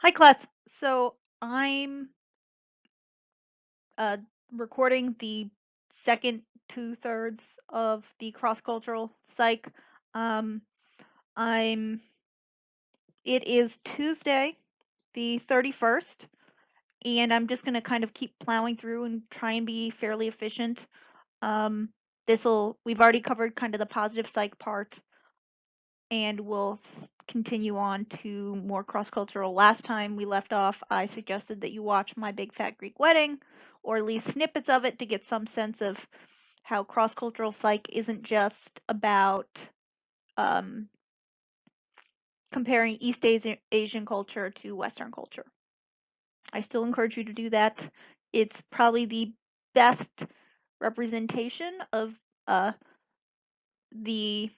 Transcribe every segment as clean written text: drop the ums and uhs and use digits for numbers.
Hi, class. So I'm uh, recording the second two-thirds of the cross-cultural psych. Um, I'm. It is Tuesday, the 31st, and I'm just gonna kind of keep plowing through and try and be fairly efficient. We've already covered kind of the positive psych part, and we'll continue on to more cross-cultural. Last time we left off, I suggested that you watch My Big Fat Greek Wedding, or at least snippets of it to get some sense of how cross-cultural psych isn't just about um, comparing East Asian culture to Western culture. I still encourage you to do that. It's probably the best representation of the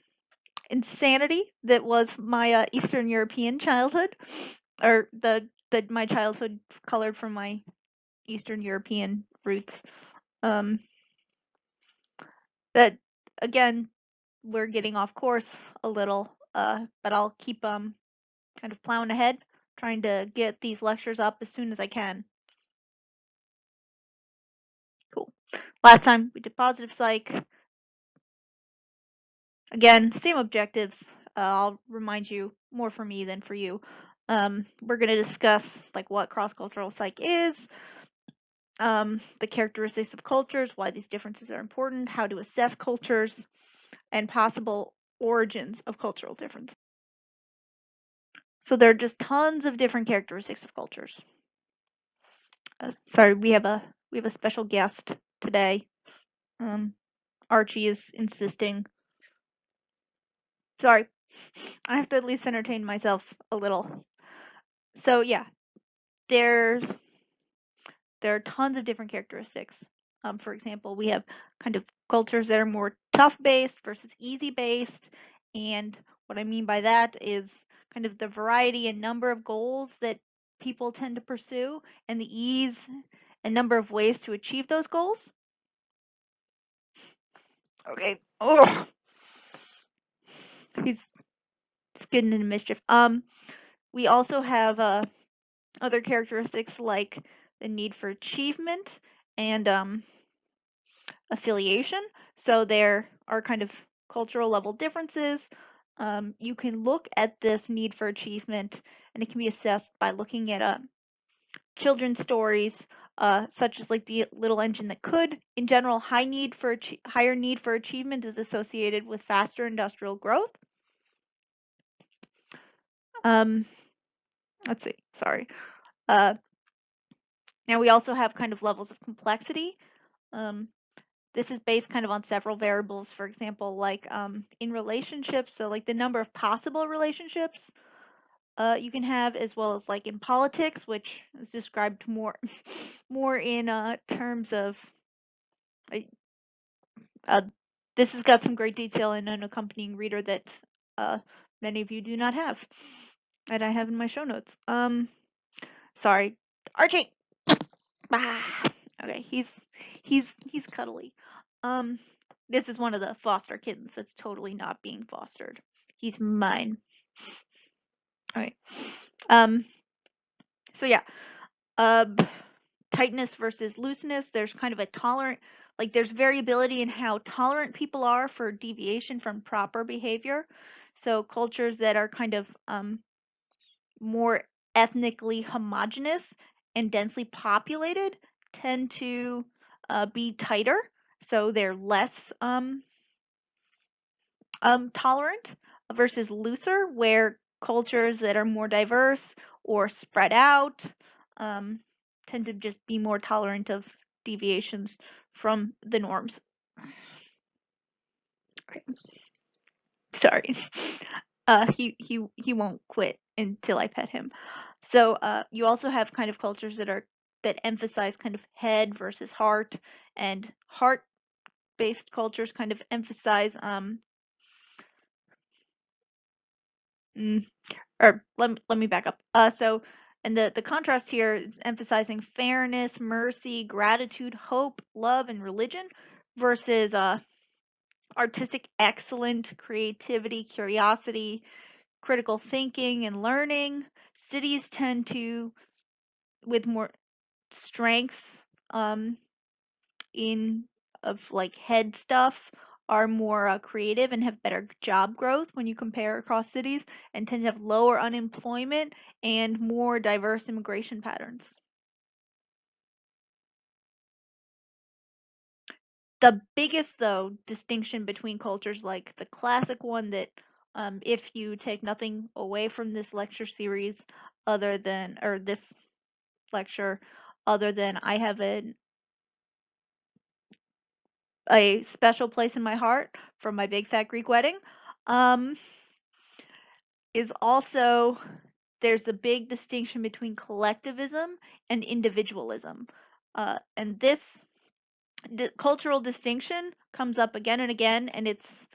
insanity that was my Eastern European childhood, or the my childhood colored from my Eastern European roots. Um, that again, we're getting off course a little, but I'll keep kind of plowing ahead, trying to get these lectures up as soon as I can. Cool. Last time we did positive psych. Again, same objectives. I'll remind you, more for me than for you. We're going to discuss like what cross-cultural psych is, the characteristics of cultures, why these differences are important, how to assess cultures, and possible origins of cultural differences. So there are just tons of different characteristics of cultures. Sorry, we have a special guest today. Archie is insisting. Sorry, I have to at least entertain myself a little. So yeah, there there are tons of different characteristics. For example, we have kind of cultures that are more tough based versus easy based. And what I mean by that is kind of the variety and number of goals that people tend to pursue and the ease and number of ways to achieve those goals. Okay. Oh, he's getting into mischief. We also have other characteristics like the need for achievement and affiliation. So there are kind of cultural level differences. You can look at this need for achievement, and it can be assessed by looking at children's stories, such as like the Little Engine That Could. In general, higher need for achievement is associated with faster industrial growth. Um, let's see. Sorry. Uh, Now we also have kind of levels of complexity. Um, This is based kind of on several variables, for example, like in relationships, so like the number of possible relationships you can have, as well as like in politics, which is described more more in terms of uh, uh, this has got some great detail in an accompanying reader that many of you do not have, that I have in my show notes. Sorry, Archie. Ah, okay, he's cuddly. Um, this is one of the foster kittens that's totally not being fostered. He's mine. All right. Um, so yeah, uh, tightness versus looseness. There's kind of a there's variability in how tolerant people are for deviation from proper behavior. So cultures that are kind of more ethnically homogenous and densely populated tend to be tighter, so they're less tolerant versus looser, where cultures that are more diverse or spread out um, tend to just be more tolerant of deviations from the norms. Sorry. He won't quit until I pet him. So you also have kind of cultures that emphasize kind of head versus heart, and heart-based cultures kind of emphasize or let me back up. And the contrast here is emphasizing fairness, mercy, gratitude, hope, love, and religion versus artistic excellence, creativity, curiosity, critical thinking and learning. Cities tend to, with more strengths in of like head stuff, are more creative and have better job growth when you compare across cities, and tend to have lower unemployment and more diverse immigration patterns. The biggest, though, distinction between cultures, like the classic one that, if you take nothing away from this lecture series, other than, or this lecture, other than I have a special place in my heart for my big fat Greek wedding, um, is also there's a big distinction between collectivism and individualism. And this cultural distinction comes up again and again, and it's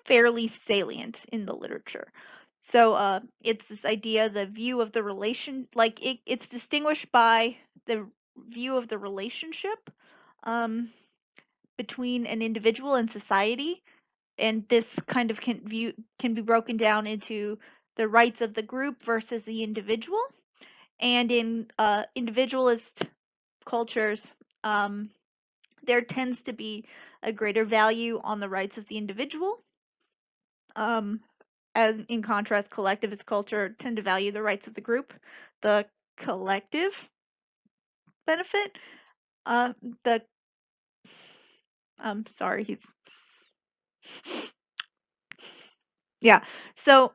fairly salient in the literature. So it's this idea, the view of the relation, like it's distinguished by the view of the relationship um, between an individual and society, and this kind of can be broken down into the rights of the group versus the individual. And in individualist cultures, um, there tends to be a greater value on the rights of the individual. As in contrast, collectivist culture tend to value the rights of the group, the collective benefit. Uh, the sorry, he's yeah. So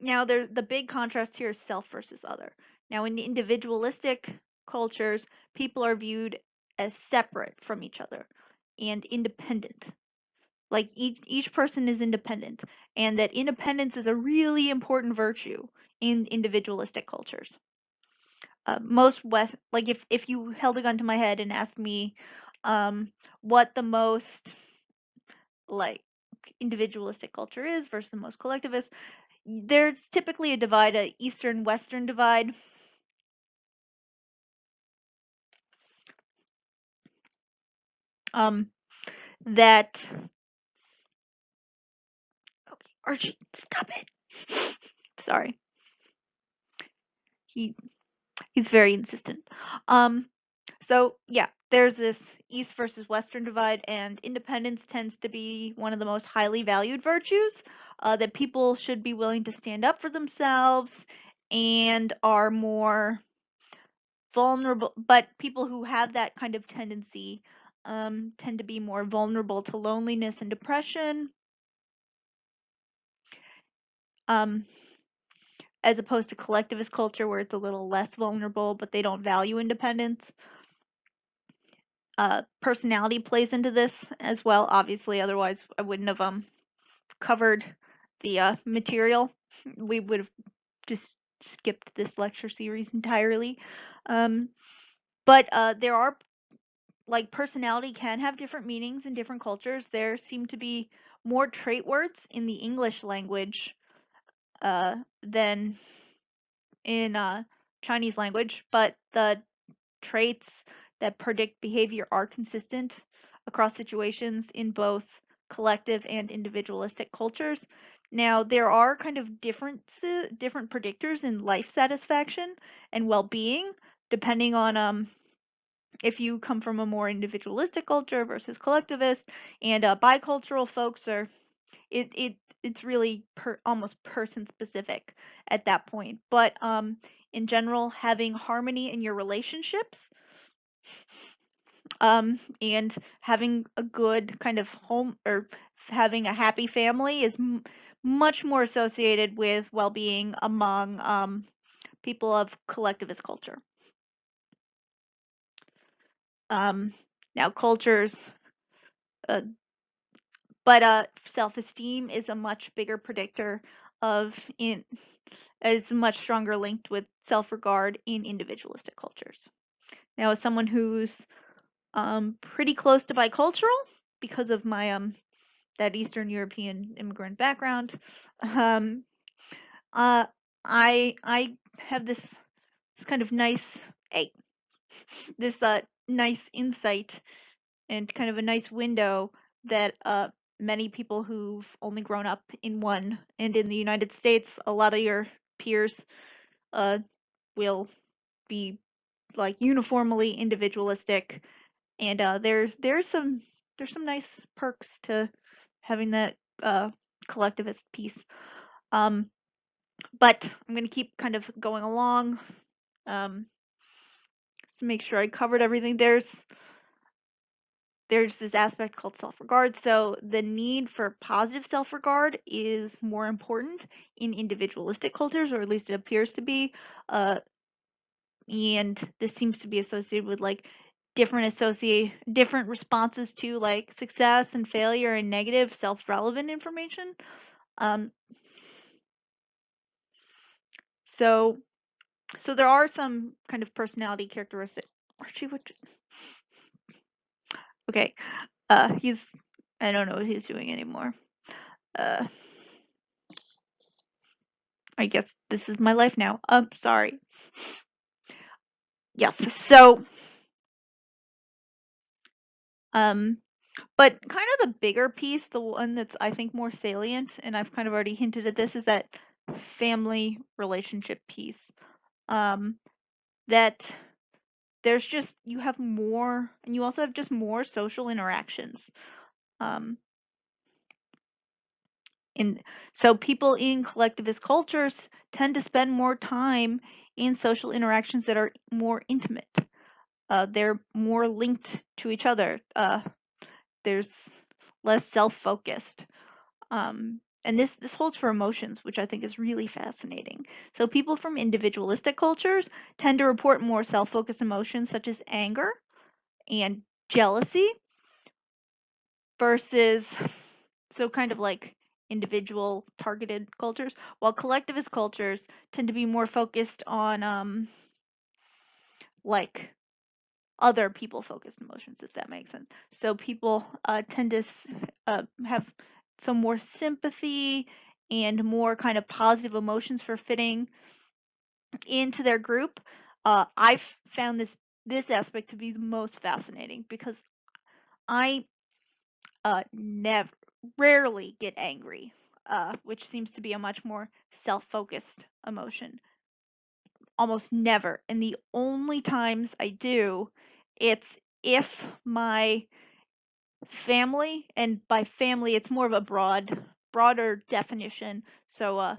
now the big contrast here is self versus other. Now in individualistic cultures, people are viewed as separate from each other and independent. Like each person is independent, and that independence is a really important virtue in individualistic cultures. Most West, like if you held a gun to my head and asked me what the most like individualistic culture is versus the most collectivist, there's typically a divide, a eastern western divide. um that Okay, Archie, stop it. Sorry, he he's very insistent. um So yeah, there's this East versus Western divide, and independence tends to be one of the most highly valued virtues, that people should be willing to stand up for themselves and are more vulnerable. But people who have that kind of tendency tend to be more vulnerable to loneliness and depression, um, as opposed to collectivist culture where it's a little less vulnerable, but they don't value independence. Personality plays into this as well, obviously, otherwise I wouldn't have covered the material. We would have just skipped this lecture series entirely. Um, but there are, like, personality can have different meanings in different cultures. There seem to be more trait words in the English language than in Chinese language, but the traits that predict behavior are consistent across situations in both collective and individualistic cultures. Now, there are kind of different predictors in life satisfaction and well-being, depending on if you come from a more individualistic culture versus collectivist, and bicultural folks are it's really almost person specific at that point. But in general, having harmony in your relationships, and having a good kind of home, or having a happy family, is much more associated with well-being among people of collectivist culture. Um, Now cultures, uh, but self-esteem is a much bigger predictor of in is much stronger linked with self-regard in individualistic cultures. Now, as someone who's pretty close to bicultural because of my that Eastern European immigrant background, um, uh, I have this kind of nice, hey, this nice insight and kind of a nice window that many people who've only grown up in one, and in the United States, a lot of your peers uh, will be like uniformly individualistic, and there's some nice perks to having that collectivist piece. Um, but I'm going to keep kind of going along, just to make sure I covered everything. There's this aspect called self-regard. So the need for positive self-regard is more important in individualistic cultures, or at least it appears to be. Uh, and this seems to be associated with like different responses to like success and failure and negative self-relevant information. Um, so so there are some kind of personality characteristics. Archie, what? Okay, he's I don't know what he's doing anymore. Uh, I guess this is my life now. Sorry. Yes. So, um, but kind of the bigger piece, the one that's I think more salient, and I've kind of already hinted at this, is that family relationship piece. That there's just you have more, and you also have just more social interactions. Um, in so people in collectivist cultures tend to spend more time in social interactions that are more intimate. They're more linked to each other. There's less self-focused. And this holds for emotions, which I think is really fascinating. So people from individualistic cultures tend to report more self-focused emotions such as anger and jealousy versus so kind of like individual targeted cultures, while collectivist cultures tend to be more focused on like other people focused emotions, if that makes sense. So people tend to have some more sympathy and more kind of positive emotions for fitting into their group. I've found this aspect to be the most fascinating because I never rarely get angry, which seems to be a much more self-focused emotion. Almost never. And the only times I do, it's if my family, and by family it's more of a broader definition. So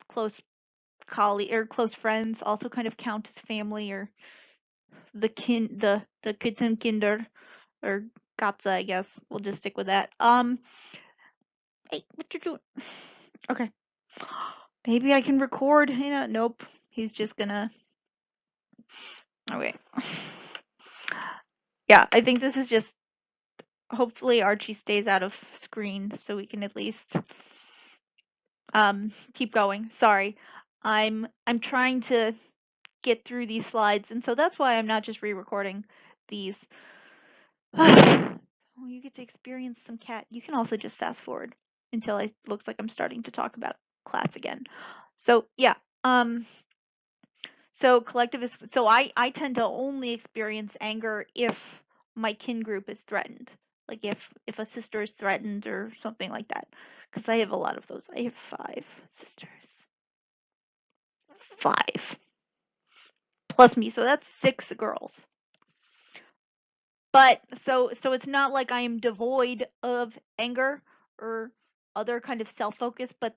close colleague or close friends also kind of count as family, or the kids and kinder, or Katza, I guess. We'll just stick with that. Hey, what you doing? Okay. Maybe I can record. Nope. He's just gonna. Okay. Yeah, I think this is just. Hopefully Archie stays out of screen so we can at least keep going. Sorry. I'm trying to get through these slides, and so that's why I'm not just re-recording these. Oh, you get to experience some cat. You can also just fast forward until it looks like I'm starting to talk about class again. So yeah, so collectivist. So I tend to only experience anger if my kin group is threatened, like if a sister is threatened or something like that, because I have a lot of those. I have 5 sisters, 5 plus me, so that's 6 girls. But so it's not like I am devoid of anger or other kind of self-focused but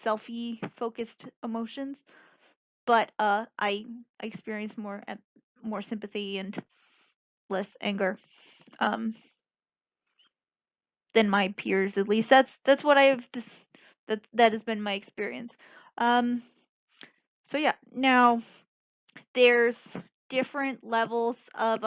selfie focused emotions. But I experience more sympathy and less anger than my peers. At least that's what I've just that has been my experience. So yeah, now there's different levels of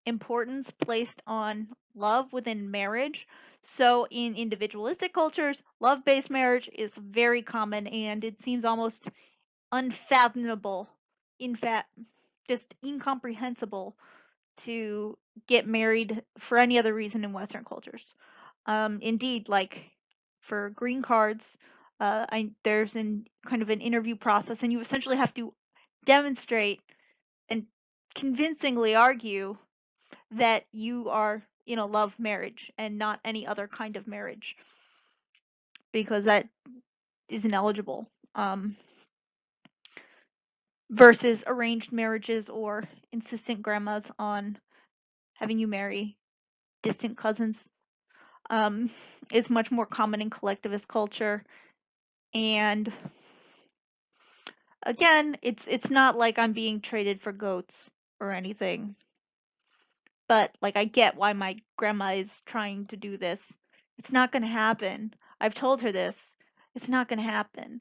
importance placed on love within marriage. So in individualistic cultures, love-based marriage is very common, and it seems almost unfathomable, in fact, just incomprehensible to get married for any other reason in Western cultures. Indeed, like for green cards, there's kind of an interview process, and you essentially have to demonstrate and convincingly argue that you are love marriage and not any other kind of marriage because that isn't eligible. Versus arranged marriages or insistent grandmas on having you marry distant cousins is much more common in collectivist culture. And again, it's not like I'm being traded for goats or anything. But like I get why my grandma is trying to do this. It's not going to happen. I've told her this. It's not going to happen.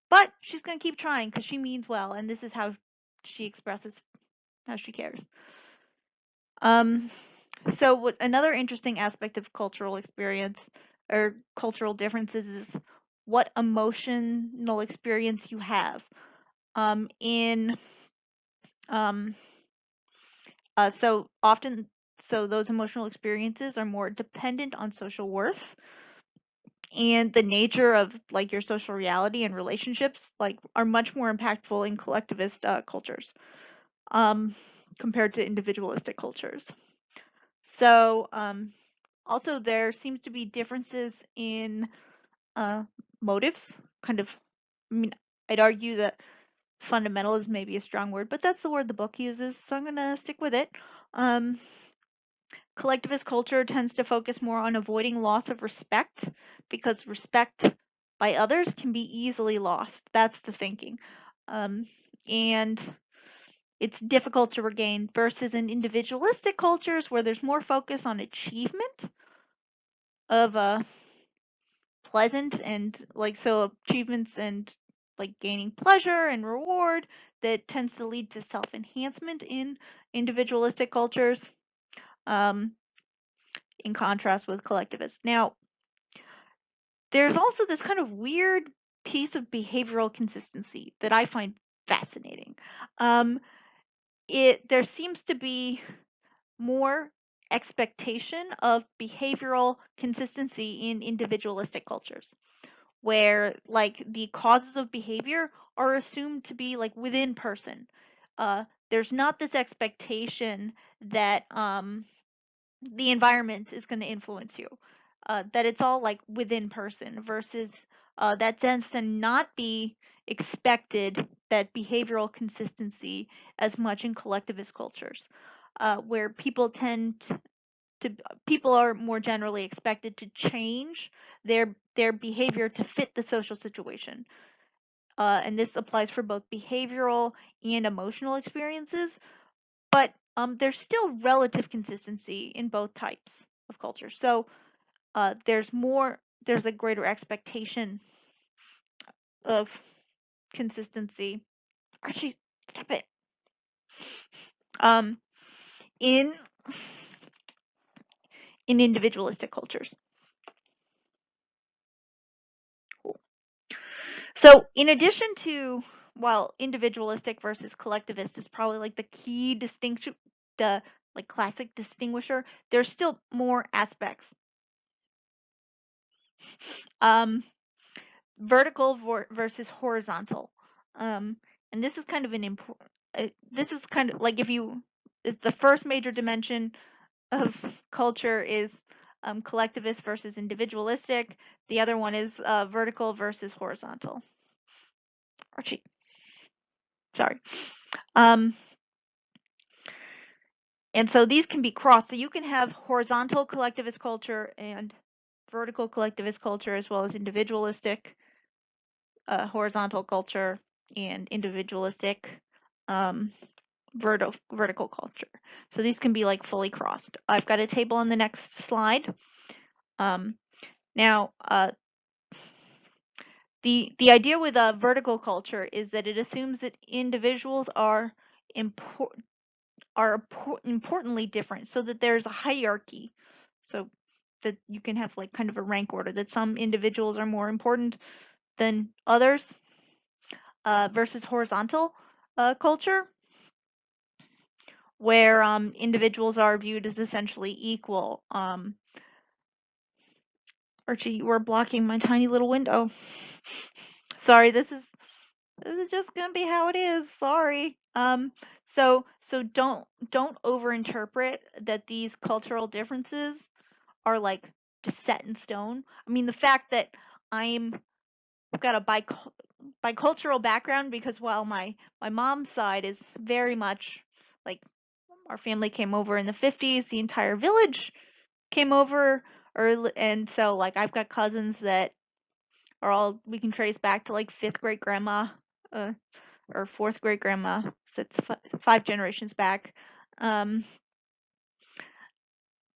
But she's going to keep trying because she means well, and this is how she expresses how she cares. So another interesting aspect of cultural experience or cultural differences is what emotional experience you have. In so often, so those emotional experiences are more dependent on social worth and the nature of like your social reality and relationships like are much more impactful in collectivist cultures compared to individualistic cultures. So also there seems to be differences in motives. Kind of, I mean, I'd argue that fundamental is maybe a strong word, but that's the word the book uses, so I'm gonna stick with it. Um, Collectivist culture tends to focus more on avoiding loss of respect because respect by others can be easily lost. That's the thinking. And it's difficult to regain versus in individualistic cultures where there's more focus on achievement of pleasant and like so achievements and like gaining pleasure and reward that tends to lead to self-enhancement in individualistic cultures. In contrast with collectivists. Now, there's also this kind of weird piece of behavioral consistency that I find fascinating. There seems to be more expectation of behavioral consistency in individualistic cultures, where like the causes of behavior are assumed to be like within person. There's not this expectation that the environment is going to influence you. That it's all like within person versus that tends to not be expected that behavioral consistency as much in collectivist cultures, where people are more generally expected to change their behavior to fit the social situation. And this applies for both behavioral and emotional experiences, but there's still relative consistency in both types of culture. So there's a greater expectation of consistency. Actually, stop it. Um, in individualistic cultures. Cool. So in addition to, while individualistic versus collectivist is probably like the key distinction, the like classic distinguisher, there's still more aspects. Vertical versus horizontal. And this is kind of an important, this is kind of like if the first major dimension of culture is collectivist versus individualistic, the other one is vertical versus horizontal. Archie, sorry. And so these can be crossed. So you can have horizontal collectivist culture and vertical collectivist culture as well as individualistic horizontal culture and individualistic vertical culture. So these can be like fully crossed. I've got a table on the next slide. Now, the idea with a vertical culture is that it assumes that individuals are importantly different, so that there's a hierarchy, so that you can have like kind of a rank order, that some individuals are more important than others, versus horizontal culture, where individuals are viewed as essentially equal. Archie, you are blocking my tiny little window. Sorry, this is just gonna be how it is. Sorry. So don't overinterpret that these cultural differences are like just set in stone. I mean, the fact that I've got a bicultural background, because while my mom's side is very much like our family came over in the 50s, the entire village came over early, and so like I've got cousins that are all we can trace back to like fifth great grandma, uh, or fourth great grandma, so it's five generations back. Um,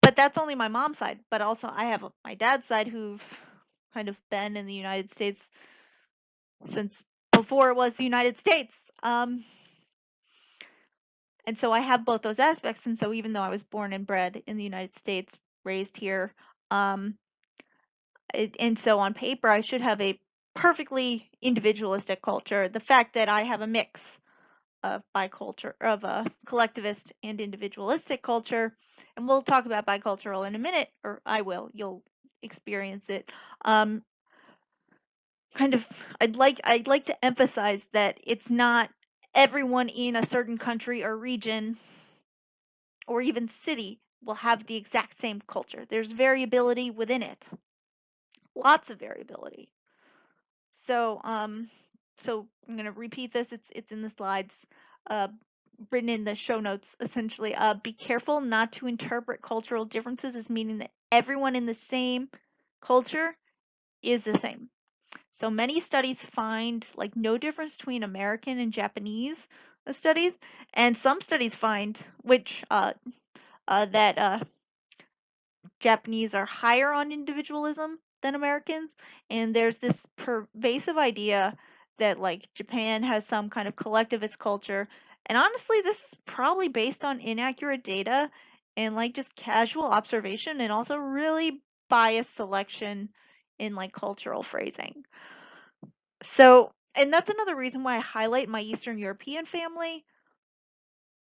but that's only my mom's side. But also I have my dad's side who've kind of been in the United States since before it was the United States. And so I have both those aspects. And so even though I was born and bred in the United States, raised here, um, and so on paper I should have a perfectly individualistic culture. The fact that I have a mix of biculture, of a collectivist and individualistic culture, and we'll talk about bicultural in a minute, or I will. You'll experience it. Um, kind of, I'd like to emphasize that it's not everyone in a certain country or region or even city will have the exact same culture. There's variability within it, lots of variability. So, so I'm gonna repeat this. It's in the slides, uh, written in the show notes. Essentially, be careful not to interpret cultural differences as meaning that everyone in the same culture is the same. So many studies find like no difference between American and Japanese studies, and some studies find which that Japanese are higher on individualism than Americans, and there's this pervasive idea that like Japan has some kind of collectivist culture. And honestly, this is probably based on inaccurate data and like just casual observation and also really biased selection in like cultural phrasing. So, and that's another reason why I highlight my Eastern European family,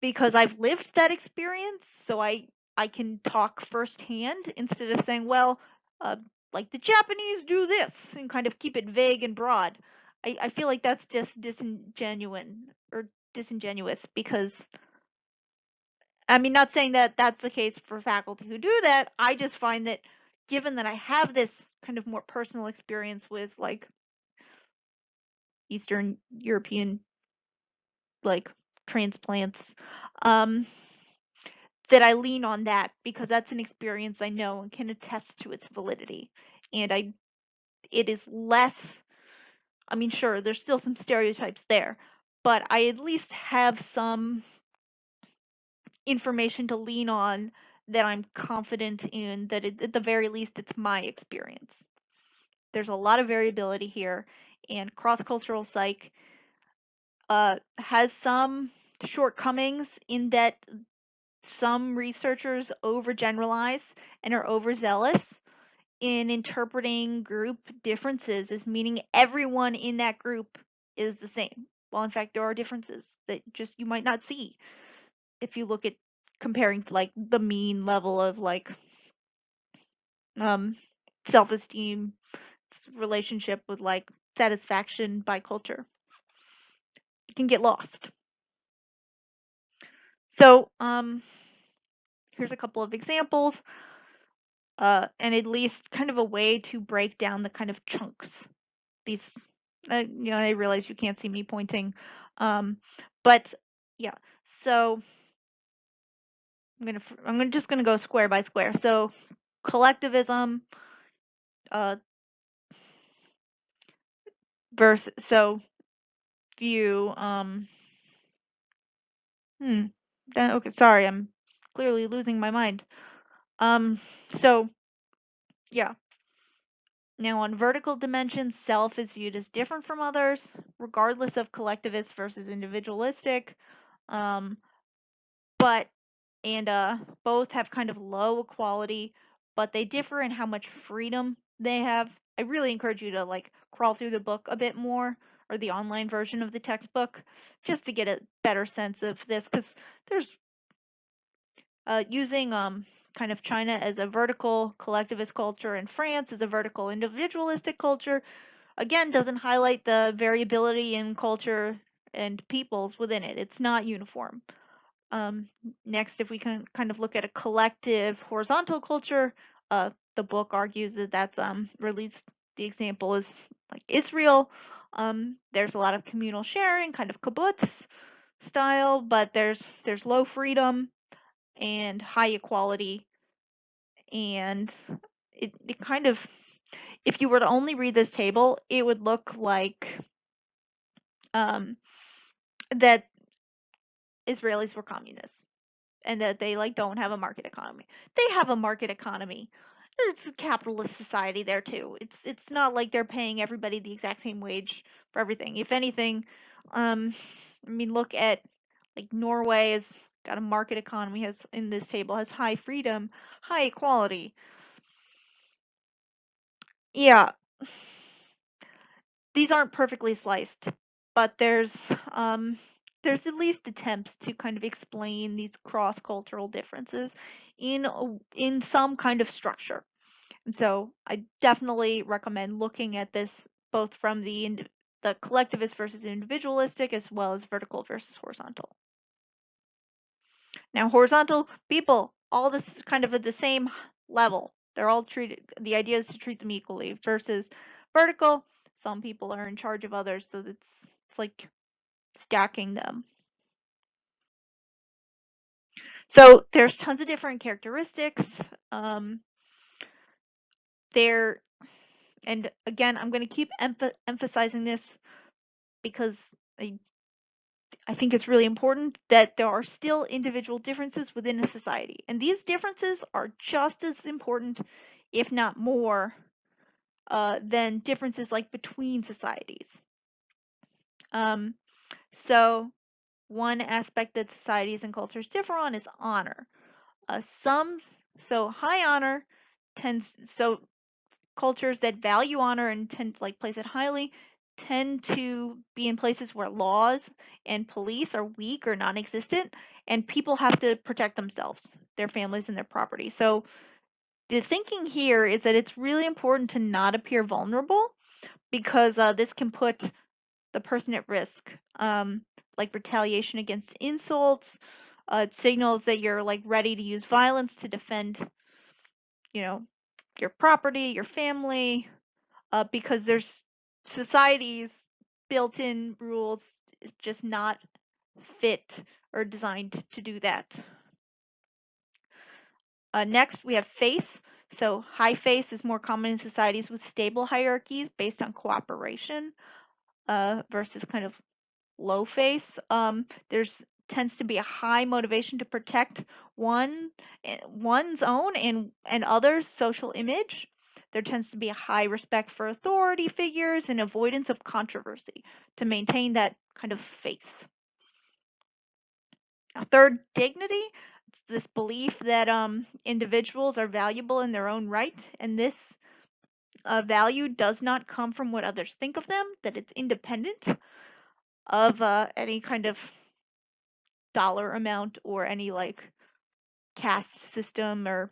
because I've lived that experience, so I can talk firsthand instead of saying, well, uh, like the Japanese do this and kind of keep it vague and broad. I feel like that's just disingenuous, because I mean, not saying that that's the case for faculty who do that. I just find that given that I have this kind of more personal experience with like Eastern European like transplants, um, that I lean on that because that's an experience I know and can attest to its validity. And it is less, I mean, sure, there's still some stereotypes there, but I at least have some information to lean on that I'm confident in, that at the very least it's my experience. There's a lot of variability here, and cross-cultural psych has some shortcomings in that some researchers overgeneralize and are overzealous in interpreting group differences as meaning everyone in that group is the same. Well, in fact, there are differences that just you might not see if you look at comparing like the mean level of like um, self-esteem relationship with like satisfaction by culture. It can get lost. So here's a couple of examples, and at least kind of a way to break down the kind of chunks. These, I realize you can't see me pointing, but yeah. So I'm just gonna go square by square. So collectivism, uh, versus view. Hmm. Okay, sorry, I'm clearly losing my mind. Um. So yeah. Now on vertical dimensions, self is viewed as different from others, regardless of collectivist versus individualistic. Um, but and both have kind of low equality, but they differ in how much freedom they have. I really encourage you to like crawl through the book a bit more, or the online version of the textbook, just to get a better sense of this, because there's using kind of China as a vertical collectivist culture and France as a vertical individualistic culture, again, doesn't highlight the variability in culture and peoples within it. It's not uniform. Um, Next, if we can kind of look at a collective horizontal culture, the book argues that that's released. The example is like Israel. There's a lot of communal sharing, kind of kibbutz style, but there's low freedom and high equality, and it kind of, if you were to only read this table, it would look like um, that Israelis were communists and that they like don't have a market economy. They have a market economy. There's a capitalist society there too. It's not like they're paying everybody the exact same wage for everything. If anything, I mean, look at like Norway has got a market economy, has in this table has high freedom, high equality. Yeah, these aren't perfectly sliced, but there's at least attempts to kind of explain these cross-cultural differences in some kind of structure. And so I definitely recommend looking at this both from the collectivist versus individualistic as well as vertical versus horizontal. Now, horizontal people, all this is kind of at the same level. They're all treated, the idea is to treat them equally versus vertical. Some people are in charge of others, so it's like stacking them. So there's tons of different characteristics. There, and again, I'm going to keep emphasizing this because I think it's really important that there are still individual differences within a society. And these differences are just as important, if not more, than differences like between societies. Um, so one aspect that societies and cultures differ on is honor. Some so high honor tends so cultures that value honor and tend to like place it highly tend to be in places where laws and police are weak or non-existent, and people have to protect themselves, their families, and their property. So the thinking here is that it's really important to not appear vulnerable because this can put the person at risk, like retaliation against insults. It signals that you're like ready to use violence to defend, you know, your property, your family, because there's societies built-in rules just not fit or designed to do that. Next, we have face. So high face is more common in societies with stable hierarchies based on cooperation versus kind of low face. There's tends to be a high motivation to protect one's own and others' social image. There tends to be a high respect for authority figures and avoidance of controversy to maintain that kind of face. Now, third, dignity. It's this belief that individuals are valuable in their own right, and this value does not come from what others think of them, that it's independent of any kind of dollar amount or any like caste system or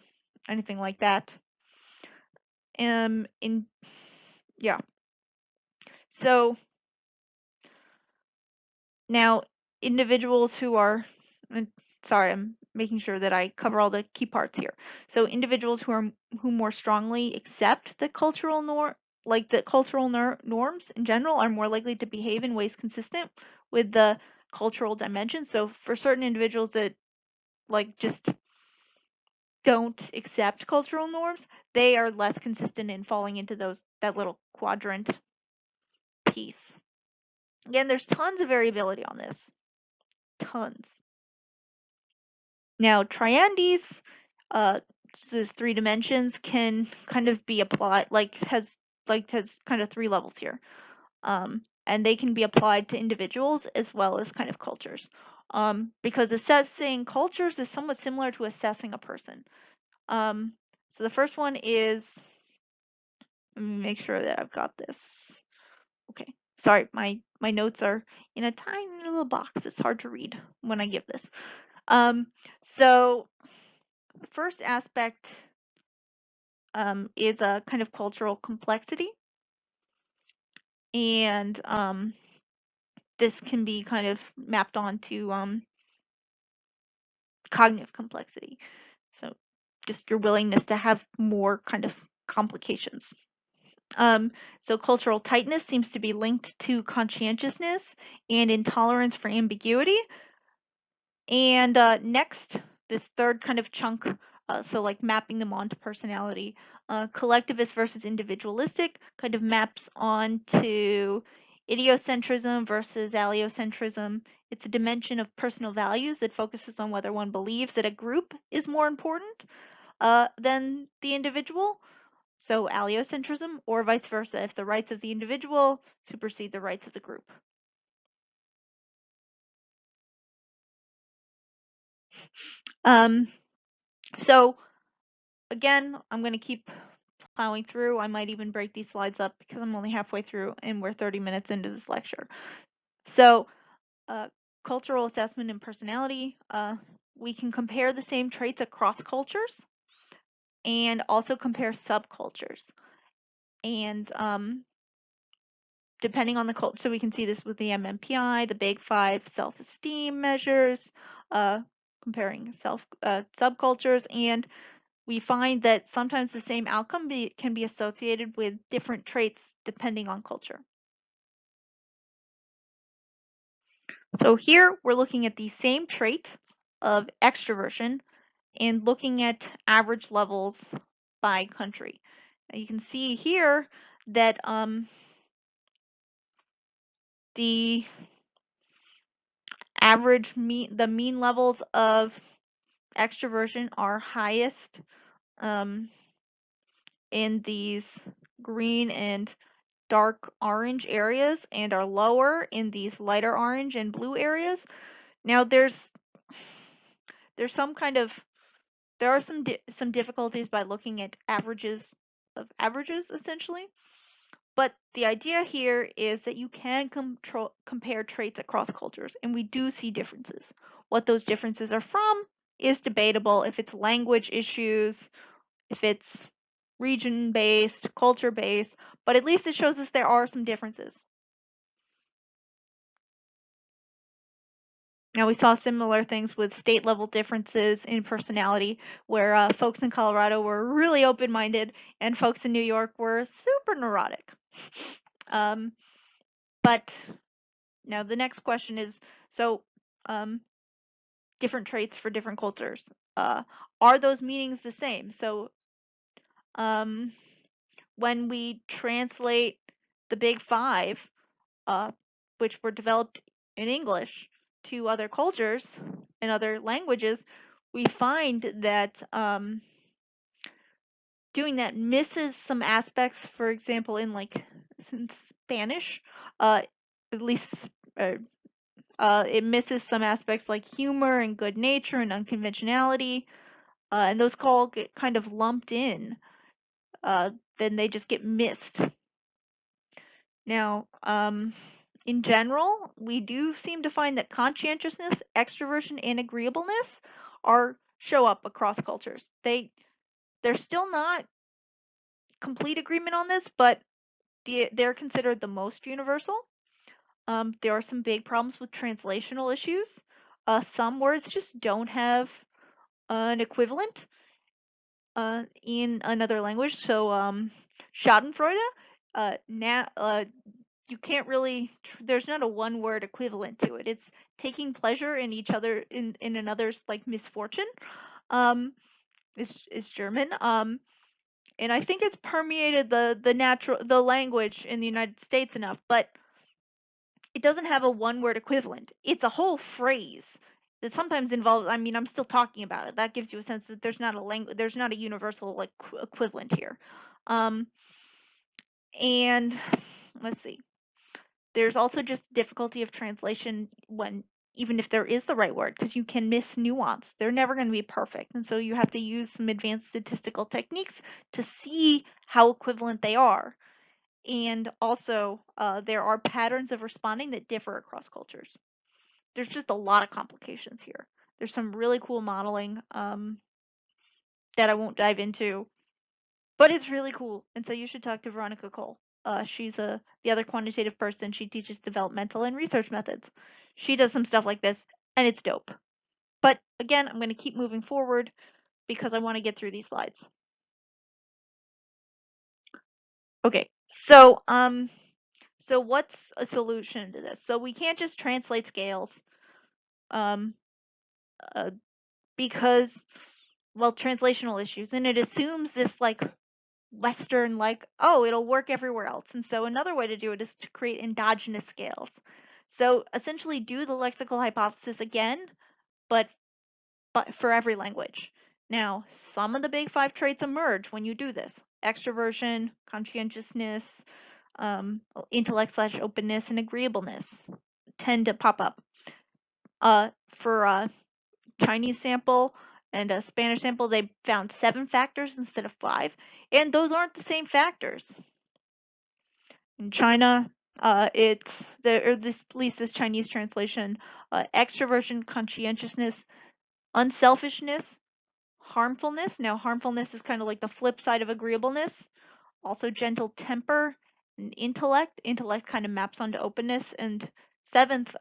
anything like that. In yeah. So now individuals who are sorry, I'm making sure that I cover all the key parts here. So individuals who more strongly accept the cultural norms in general are more likely to behave in ways consistent with the cultural dimension. So for certain individuals that like just don't accept cultural norms, they are less consistent in falling into that little quadrant piece. Again, there's tons of variability on this. Tons. Now, triandes, so there's 3 dimensions, can kind of be applied, has kind of 3 levels here. And they can be applied to individuals as well as kind of cultures. Because assessing cultures is somewhat similar to assessing a person. So the first one is, let me make sure that I've got this. Okay. Sorry, my notes are in a tiny little box. It's hard to read when I give this. So the first aspect is a kind of cultural complexity. And this can be kind of mapped onto cognitive complexity. So just your willingness to have more kind of complications. So cultural tightness seems to be linked to conscientiousness and intolerance for ambiguity. And next, this third kind of chunk, so like mapping them onto personality, collectivist versus individualistic kind of maps onto idiocentrism versus alliocentrism. It's a dimension of personal values that focuses on whether one believes that a group is more important than the individual. So alliocentrism, or vice versa, if the rights of the individual supersede the rights of the group. So again, I'm going to keep plowing through. I might even break these slides up because I'm only halfway through and we're 30 minutes into this lecture. So cultural assessment and personality, we can compare the same traits across cultures and also compare subcultures. And depending on the culture, so we can see this with the MMPI, the Big Five self-esteem measures, comparing subcultures, and we find that sometimes the same outcome can be associated with different traits depending on culture. So here we're looking at the same trait of extroversion and looking at average levels by country. Now you can see here that the the mean levels of extroversion are highest in these green and dark orange areas and are lower in these lighter orange and blue areas. Now there's some kind of there are some difficulties by looking at averages of averages essentially. But the idea here is that you can compare traits across cultures, and we do see differences. What those differences are from is debatable. If it's language issues, if it's region-based, culture-based, but at least it shows us there are some differences. Now, we saw similar things with state-level differences in personality, where folks in Colorado were really open-minded and folks in New York were super neurotic. But now the next question is, so different traits for different cultures. Are those meanings the same? So when we translate the Big Five, which were developed in English, to other cultures and other languages, we find that doing that misses some aspects. For example, in Spanish, at least it misses some aspects like humor and good nature and unconventionality, and those all get kind of lumped in. Then they just get missed. Now, in general, we do seem to find that conscientiousness, extroversion, and agreeableness show up across cultures. They're still not complete agreement on this, but they're considered the most universal. There are some big problems with translational issues. Some words just don't have an equivalent in another language. So Schadenfreude, you can't really, there's not a one word equivalent to it. It's taking pleasure in each other, in another's like misfortune. It's German. And I think it's permeated the language in the United States enough, but it doesn't have a one word equivalent. It's a whole phrase that sometimes involves, I mean, I'm still talking about it. That gives you a sense that there's not a universal like equivalent here. And let's see. There's also just difficulty of translation when even if there is the right word, because you can miss nuance. They're never going to be perfect. And so you have to use some advanced statistical techniques to see how equivalent they are. And also, there are patterns of responding that differ across cultures. There's just a lot of complications here. There's some really cool modeling that I won't dive into, but it's really cool. And so you should talk to Veronica Cole. She's the other quantitative person. She teaches developmental and research methods. She does some stuff like this, and it's dope. But again, I'm going to keep moving forward because I want to get through these slides. Okay, so what's a solution to this? So we can't just translate scales, um, uh, because, well, translational issues, and it assumes this like Western, like, oh, it'll work everywhere else. And so another way to do it is to create endogenous scales. So essentially do the lexical hypothesis again, but for every language. Now, some of the big five traits emerge when you do this. Extroversion, conscientiousness, intellect/openness, and agreeableness tend to pop up. For a Chinese sample and a Spanish sample, they found 7 factors instead of 5, and those aren't the same factors. In China, it's at least this Chinese translation, extroversion, conscientiousness, unselfishness, harmfulness. Now, harmfulness is kind of like the flip side of agreeableness. Also, gentle temper and intellect. Intellect kind of maps onto openness. And 7th,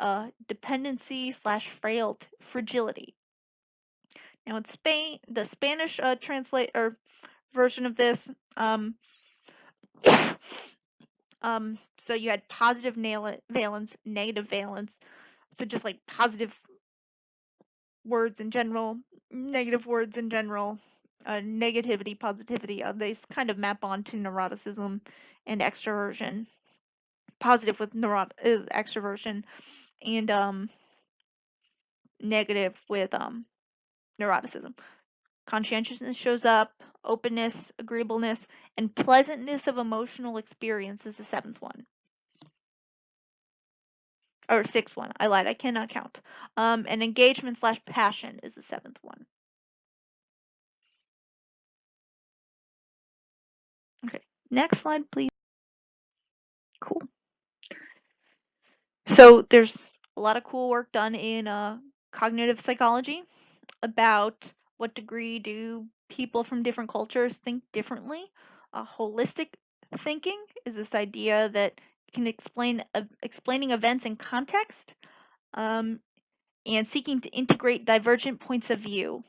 dependency/frail fragility. Now, in Spain, the Spanish translate or version of this, so you had positive valence, negative valence. So just like positive words in general, negative words in general, negativity, positivity, they kind of map onto neuroticism and extroversion. Positive with extroversion, and negative with neuroticism. Conscientiousness shows up, openness, agreeableness, and pleasantness of emotional experience is the 7th one. Or 6th one. I lied. I cannot count. And engagement/passion is the 7th one. Okay. Next slide, please. Cool. So there's a lot of cool work done in cognitive psychology about what degree do people from different cultures think differently. Holistic thinking is this idea that can explaining events in context, and seeking to integrate divergent points of view,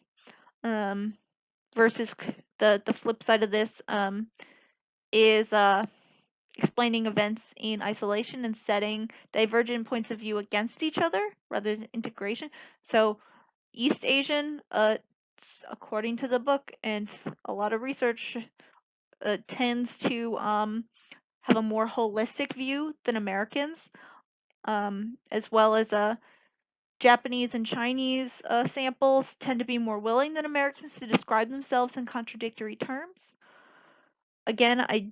versus the flip side of this is explaining events in isolation and setting divergent points of view against each other rather than integration. So East Asian, according to the book and a lot of research, tends to have a more holistic view than Americans, as well as Japanese and Chinese samples tend to be more willing than Americans to describe themselves in contradictory terms. Again, I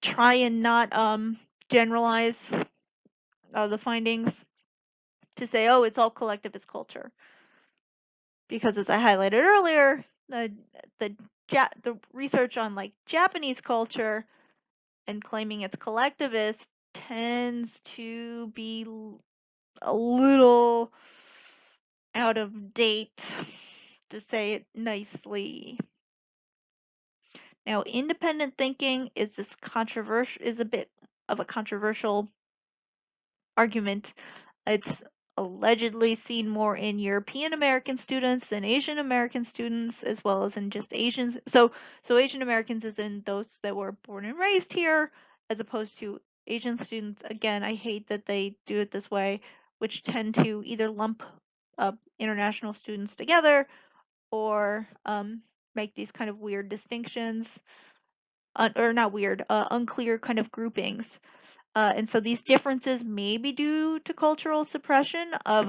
try and not generalize the findings to say, oh, it's all collectivist culture. Because as I highlighted earlier, the research on like Japanese culture and claiming it's collectivist tends to be a little out of date, to say it nicely. Now, independent thinking is a bit of a controversial argument. It's allegedly seen more in European American students than Asian American students, as well as in just Asians. So Asian Americans is in those that were born and raised here, as opposed to Asian students. Again, I hate that they do it this way, which tend to either lump international students together or make these kind of weird distinctions, or not weird, unclear kind of groupings. And so these differences may be due to cultural suppression of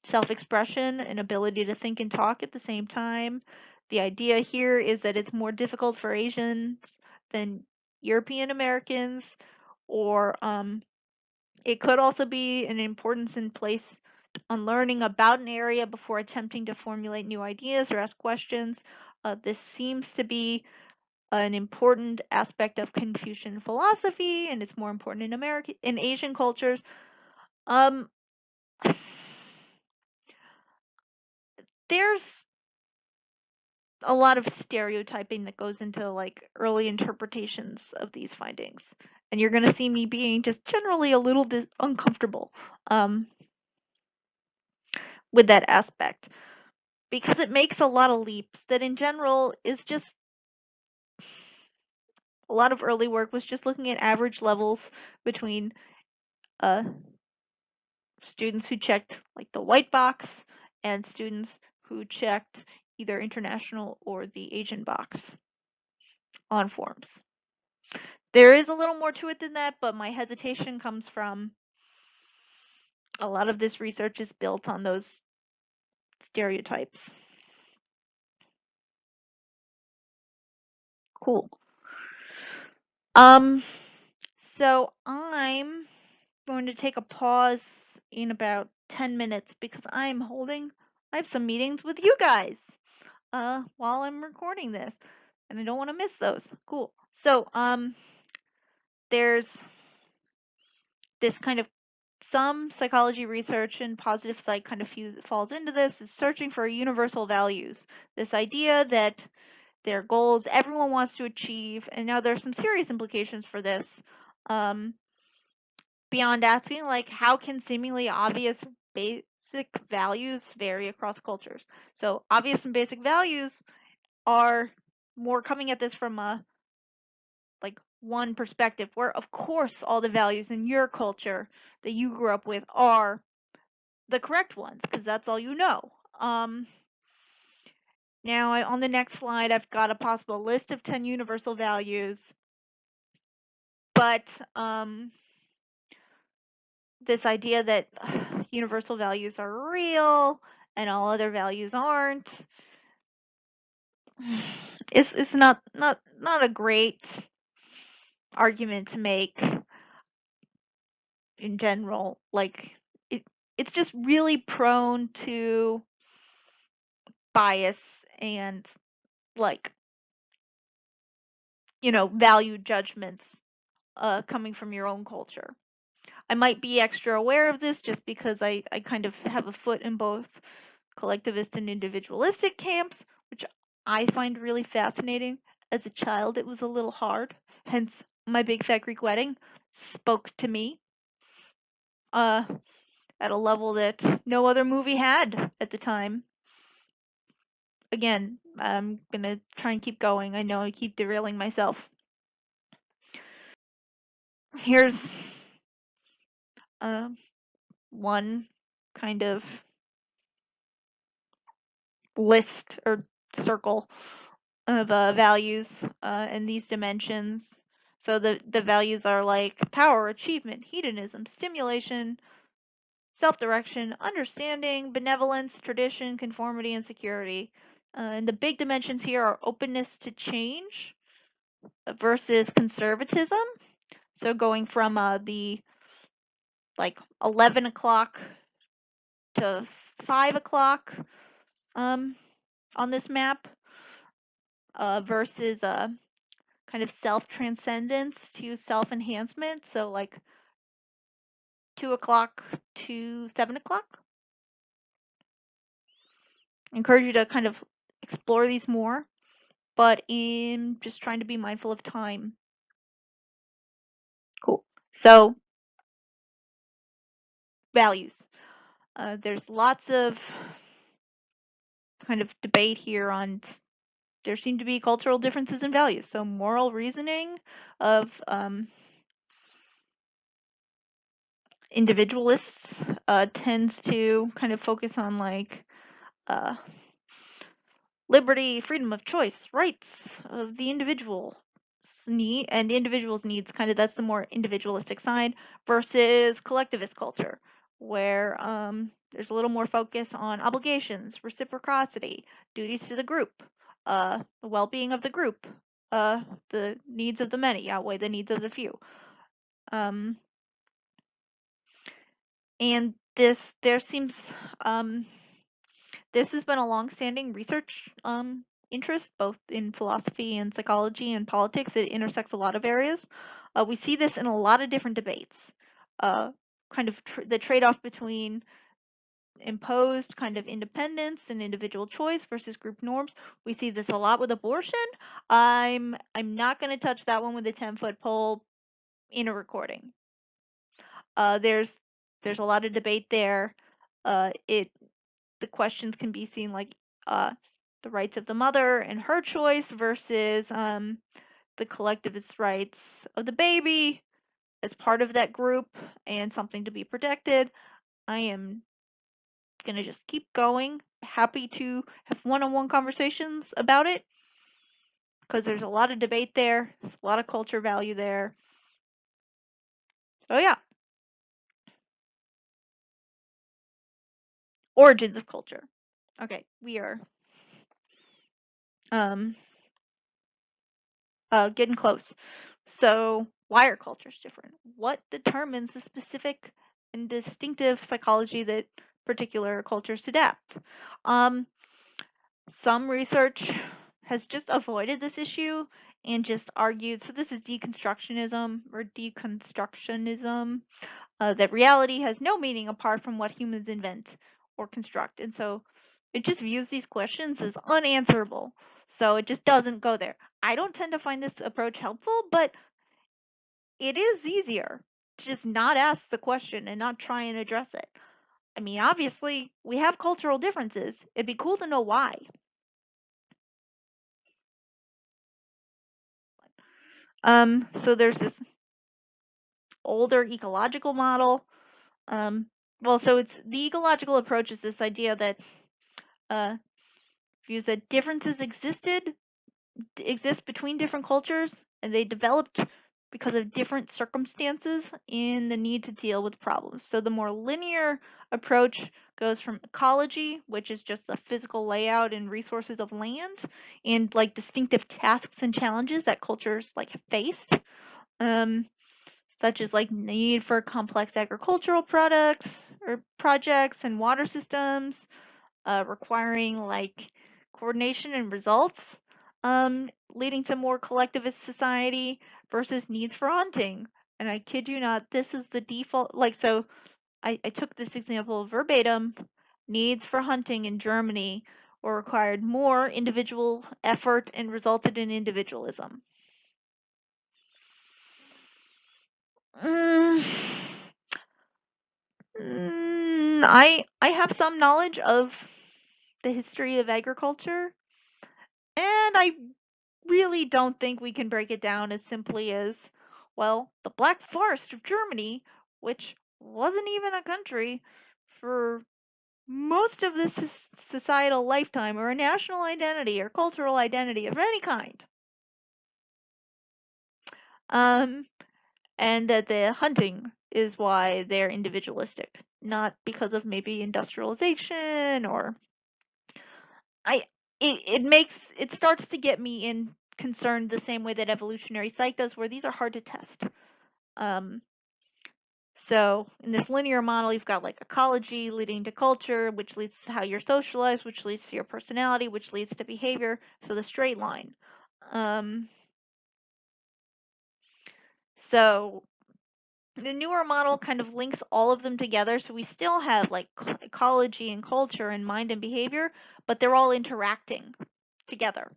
self-expression and ability to think and talk at the same time. The idea here is that it's more difficult for Asians than European Americans, or it could also be an importance in place on learning about an area before attempting to formulate new ideas or ask questions. This seems to be an important aspect of Confucian philosophy, and it's more important in Asian cultures. There's a lot of stereotyping that goes into like early interpretations of these findings. And you're going to see me being just generally a little uncomfortable with that aspect because it makes a lot of leaps that in general is just a lot of early work was just looking at average levels between uh, students who checked like the white box and students who checked either international or the Asian box on forms. There is a little more to it than that, but my hesitation comes from a lot of this research is built on those stereotypes. Cool. So I'm going to take a pause in about 10 minutes because I have some meetings with you guys while I'm recording this and I don't want to miss those. Cool. So there's this kind of some psychology research and positive psych kind of falls into this is searching for universal values. This idea that there are goals everyone wants to achieve, and now there's some serious implications for this. Beyond asking, like, how can seemingly obvious basic values vary across cultures? So obvious and basic values are more coming at this from a like one perspective where of course all the values in your culture that you grew up with are the correct ones because that's all you know. Now on the next slide I've got a possible list of 10 universal values, but this idea that universal values are real and all other values aren't is not a great argument to make in general. Like it's just really prone to bias and like value judgments coming from your own culture. I might be extra aware of this just because I kind of have a foot in both collectivist and individualistic camps, which I find really fascinating. As a child, it was a little hard, hence My Big Fat Greek Wedding spoke to me at a level that no other movie had at the time. Again, I'm gonna try and keep going. I know I keep derailing myself. Here's one kind of list or circle of values in these dimensions. So the values are like power, achievement, hedonism, stimulation, self-direction, understanding, benevolence, tradition, conformity, and security. And the big dimensions here are openness to change versus conservatism. So going from the like 11 o'clock to 5 o'clock on this map versus kind of self-transcendence to self-enhancement. So like 2 o'clock to 7 o'clock. I encourage you to kind of explore these more, but in just trying to be mindful of time. Cool. So values. There's lots of kind of debate here on there seem to be cultural differences in values. So moral reasoning of individualists tends to kind of focus on like liberty, freedom of choice, rights of the individual individual's needs, kind of that's the more individualistic side versus collectivist culture where there's a little more focus on obligations, reciprocity, duties to the group, the well-being of the group, the needs of the many outweigh the needs of the few. And this has been a long-standing research interest, both in philosophy and psychology and politics. It intersects a lot of areas. We see this in a lot of different debates. Kind of the trade-off between imposed kind of independence and individual choice versus group norms. We see this a lot with abortion. I'm not going to touch that one with a 10-foot pole in a recording. There's a lot of debate there. The questions can be seen like the rights of the mother and her choice versus the collectivist rights of the baby as part of that group and something to be protected. I am going to just keep going. Happy to have one-on-one conversations about it because there's a lot of debate there. There's a lot of culture value there. So yeah. Origins of culture. Okay, we are getting close. So why are cultures different? What determines the specific and distinctive psychology that particular cultures adapt? Some research has just avoided this issue and just argued, so this is deconstructionism or deconstructionism, that reality has no meaning apart from what humans invent or construct. And so it just views these questions as unanswerable. So it just doesn't go there. I don't tend to find this approach helpful, but it is easier to just not ask the question and not try and address it. I mean, obviously, we have cultural differences. It'd be cool to know why. So there's this older ecological model. So it's the ecological approach is this idea that views that differences exist between different cultures, and they developed because of different circumstances and the need to deal with problems. So the more linear approach goes from ecology, which is just the physical layout and resources of land, and like distinctive tasks and challenges that cultures like have faced. Such as like need for complex agricultural products or projects and water systems, requiring like coordination and results, leading to more collectivist society versus needs for hunting. And I kid you not, this is the default. Like, so I took this example verbatim. Needs for hunting in Germany were required more individual effort and resulted in individualism. Mm, I have some knowledge of the history of agriculture, and I really don't think we can break it down as simply as, well, the Black Forest of Germany, which wasn't even a country for most of this societal lifetime, or a national identity or cultural identity of any kind. And that the hunting is why they're individualistic, not because of maybe industrialization or it starts to get me in concerned the same way that evolutionary psych does, where these are hard to test. So in this linear model, you've got like ecology leading to culture, which leads to how you're socialized, which leads to your personality, which leads to behavior. So the straight line. So the newer model kind of links all of them together. So we still have like ecology and culture and mind and behavior, but they're all interacting together.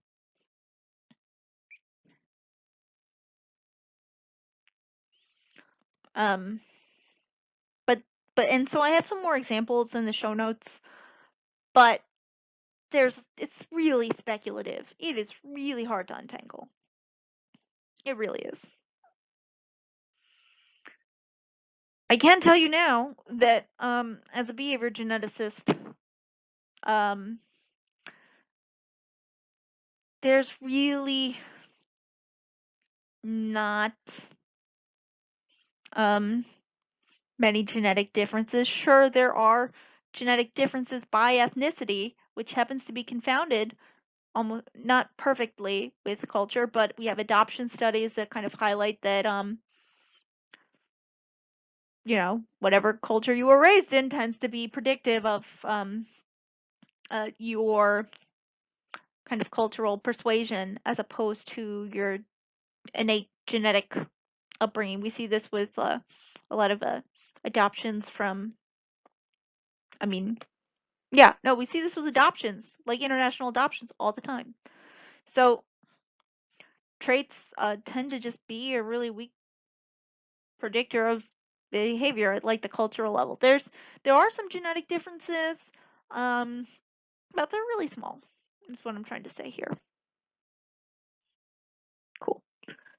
And so I have some more examples in the show notes, but it's really speculative. It is really hard to untangle. It really is. I can tell you now that as a behavior geneticist, there's really not many genetic differences. Sure, there are genetic differences by ethnicity, which happens to be confounded almost not perfectly with culture, but we have adoption studies that kind of highlight that whatever culture you were raised in tends to be predictive of your kind of cultural persuasion as opposed to your innate genetic upbringing. We see this with a lot of adoptions from, I mean, Yeah, no, we see this with adoptions, like international adoptions all the time. So traits tend to just be a really weak predictor of behavior at like the cultural level. There are some genetic differences, um, but they're really small. That's what I'm trying to say here. Cool.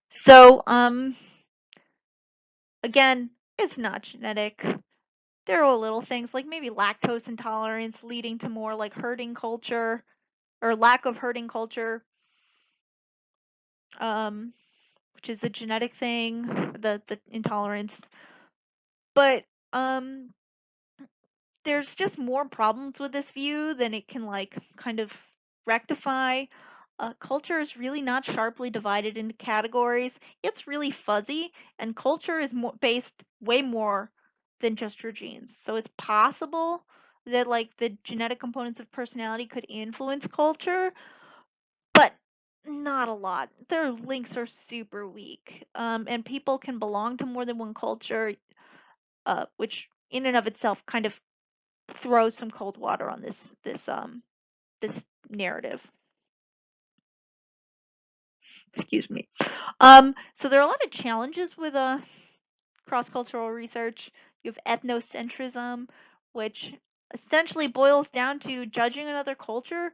So again, it's not genetic. There are little things like maybe lactose intolerance leading to more like herding culture or lack of herding culture, um, which is a genetic thing, the intolerance. But um, there's just more problems with this view than it can like kind of rectify. Culture is really not sharply divided into categories. It's really fuzzy, and culture is based way more than just your genes. So it's possible that like the genetic components of personality could influence culture, but not a lot. Their links are super weak, and people can belong to more than one culture, which in and of itself kind of throws some cold water on this narrative. Excuse me. So there are a lot of challenges with cross-cultural research. You have ethnocentrism, which essentially boils down to judging another culture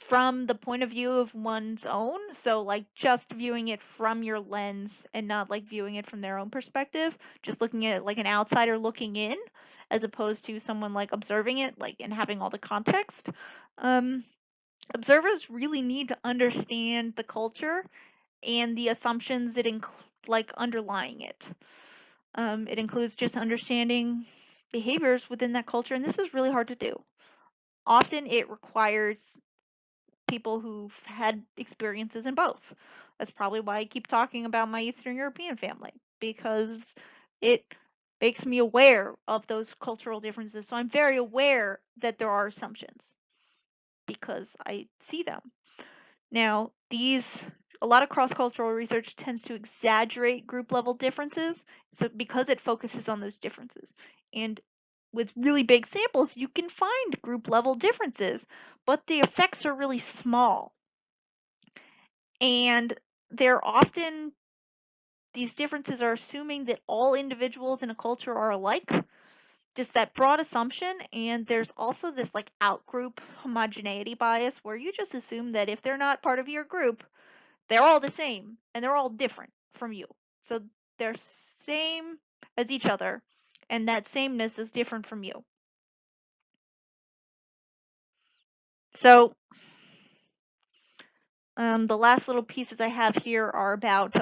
from the point of view of one's own. So like just viewing it from your lens and not like viewing it from their own perspective, just looking at it like an outsider looking in, as opposed to someone like observing it like and having all the context. Um, Observers really need to understand the culture and the assumptions like underlying it. It includes just understanding behaviors within that culture, and this is really hard to do. Often it requires people who've had experiences in both. That's probably why I keep talking about my Eastern European family, because it makes me aware of those cultural differences. So I'm very aware that there are assumptions because I see them. Now, a lot of cross-cultural research tends to exaggerate group level differences, so because it focuses on those differences. And with really big samples, you can find group level differences, but the effects are really small. And they're often, these differences are assuming that all individuals in a culture are alike, just that broad assumption. And there's also this like outgroup homogeneity bias where you just assume that if they're not part of your group, they're all the same and they're all different from you. So they're same as each other, and that sameness is different from you. So the last little pieces I have here are about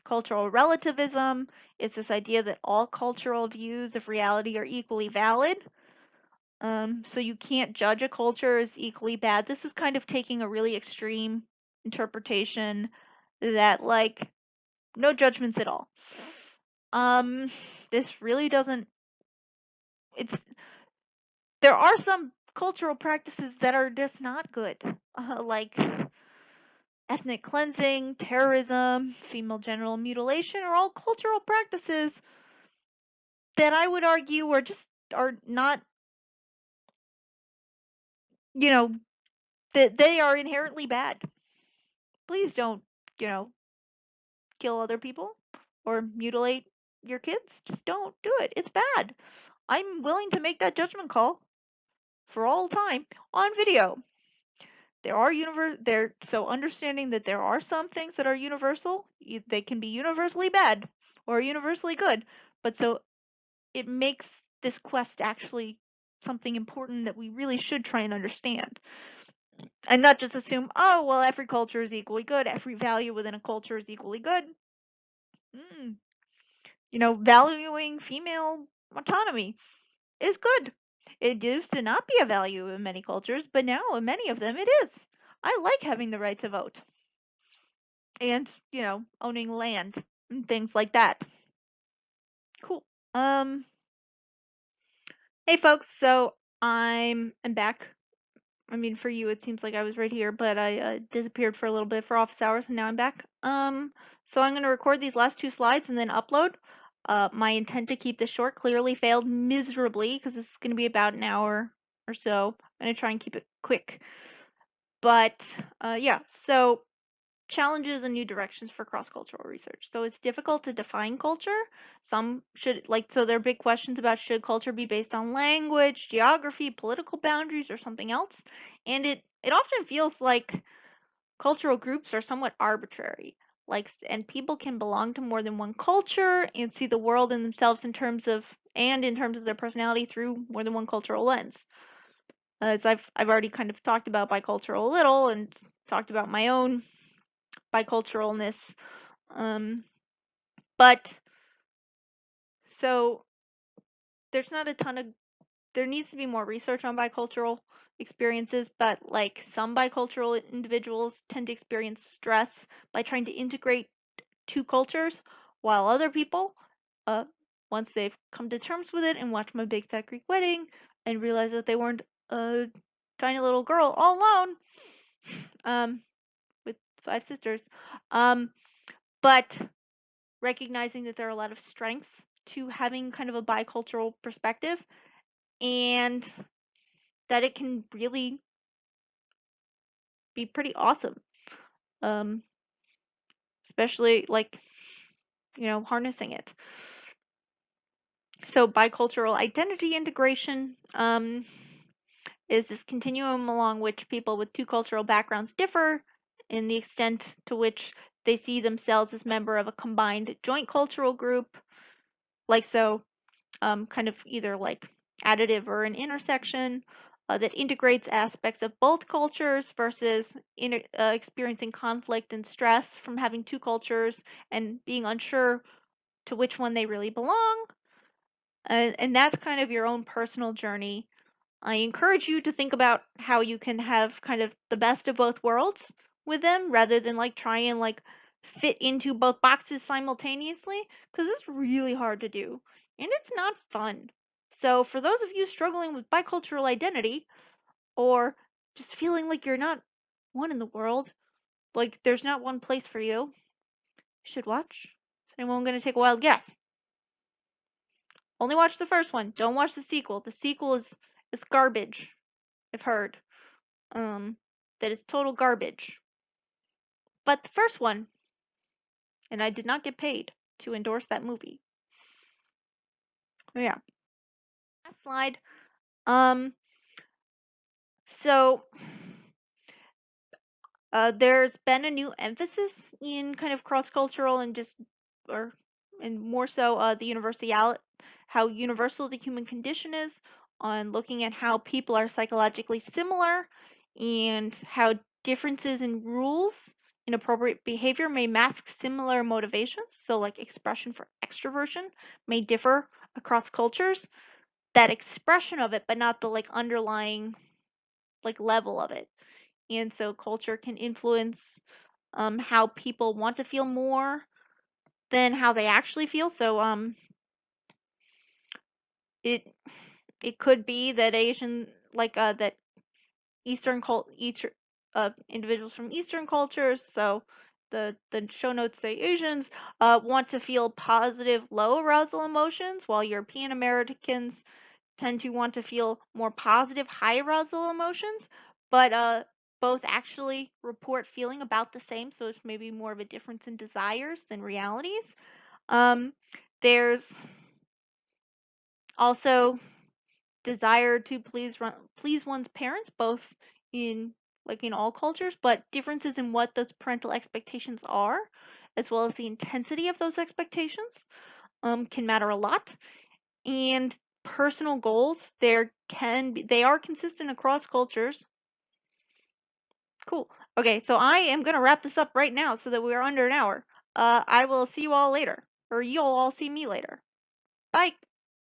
cultural relativism. It's this idea that all cultural views of reality are equally valid. So you can't judge a culture as equally bad. This is kind of taking a really extreme interpretation that like no judgments at all. This really doesn't, it's, there are some cultural practices that are just not good, like ethnic cleansing, terrorism, female genital mutilation are all cultural practices that I would argue are not, you know, that they are inherently bad. Please don't, you know, kill other people or mutilate your kids. Just don't do it. It's bad. I'm willing to make that judgment call for all time on video. So understanding that there are some things that are universal, they can be universally bad or universally good, but so it makes this quest actually something important that we really should try and understand. And not just assume, oh, well, every culture is equally good, every value within a culture is equally good. Mm. Valuing female autonomy is good. It used to not be a value in many cultures, but now in many of them it is. I like having the right to vote and, owning land and things like that. Cool. Um, hey folks, so I'm back. I mean, for you, it seems like I was right here, but I disappeared for a little bit for office hours, and now I'm back. So I'm going to record these last two slides and then upload. My intent to keep this short clearly failed miserably because this is going to be about an hour or so. I'm going to try and keep it quick. But yeah, so challenges and new directions for cross-cultural research. So it's difficult to define culture. Some should, like, so there are big questions about should culture be based on language, geography, political boundaries, or something else. And it often feels like cultural groups are somewhat arbitrary. Like, and people can belong to more than one culture and see the world in themselves in terms of their personality through more than one cultural lens. As I've already kind of talked about bicultural a little and talked about my own biculturalness. But so there's not a ton of there needs to be more research on bicultural experiences, but like some bicultural individuals tend to experience stress by trying to integrate two cultures, while other people, uh, once they've come to terms with it and watched My Big Fat Greek Wedding and realize that they weren't a tiny little girl all alone, um, with five sisters, um, but recognizing that there are a lot of strengths to having kind of a bicultural perspective and that it can really be pretty awesome. Um, especially like, harnessing it. So bicultural identity integration is this continuum along which people with two cultural backgrounds differ in the extent to which they see themselves as member of a combined joint cultural group. Like so, kind of either like additive or an intersection that integrates aspects of both cultures versus experiencing conflict and stress from having two cultures and being unsure to which one they really belong. And that's kind of your own personal journey. I encourage you to think about how you can have kind of the best of both worlds with them rather than like try and like fit into both boxes simultaneously because it's really hard to do and it's not fun. So for those of you struggling with bicultural identity or just feeling like you're not one in the world, like there's not one place for you, you should watch. Is anyone going to take a wild guess? Only watch the first one. Don't watch the sequel. The sequel is garbage. I've heard. That is total garbage. But the first one, and I did not get paid to endorse that movie. Oh, yeah. Last slide. So there's been a new emphasis in kind of cross-cultural and and more so how universal the human condition is, on looking at how people are psychologically similar and how differences in rules in appropriate behavior may mask similar motivations. So like expression for extroversion may differ across cultures. That expression of it, but not the like underlying like level of it. And so culture can influence how people want to feel more than how they actually feel. So it it could be that that Eastern individuals from Eastern cultures. So the show notes say Asians want to feel positive low arousal emotions, while European Americans tend to want to feel more positive high arousal emotions, but both actually report feeling about the same, so it's maybe more of a difference in desires than realities. There's also desire to please one's parents, both in in all cultures, but differences in what those parental expectations are, as well as the intensity of those expectations, can matter a lot. And personal goals, they are consistent across cultures. Cool. Okay, so I am gonna wrap this up right now so that we are under an hour. I will see you all later, or you'll all see me later. Bye.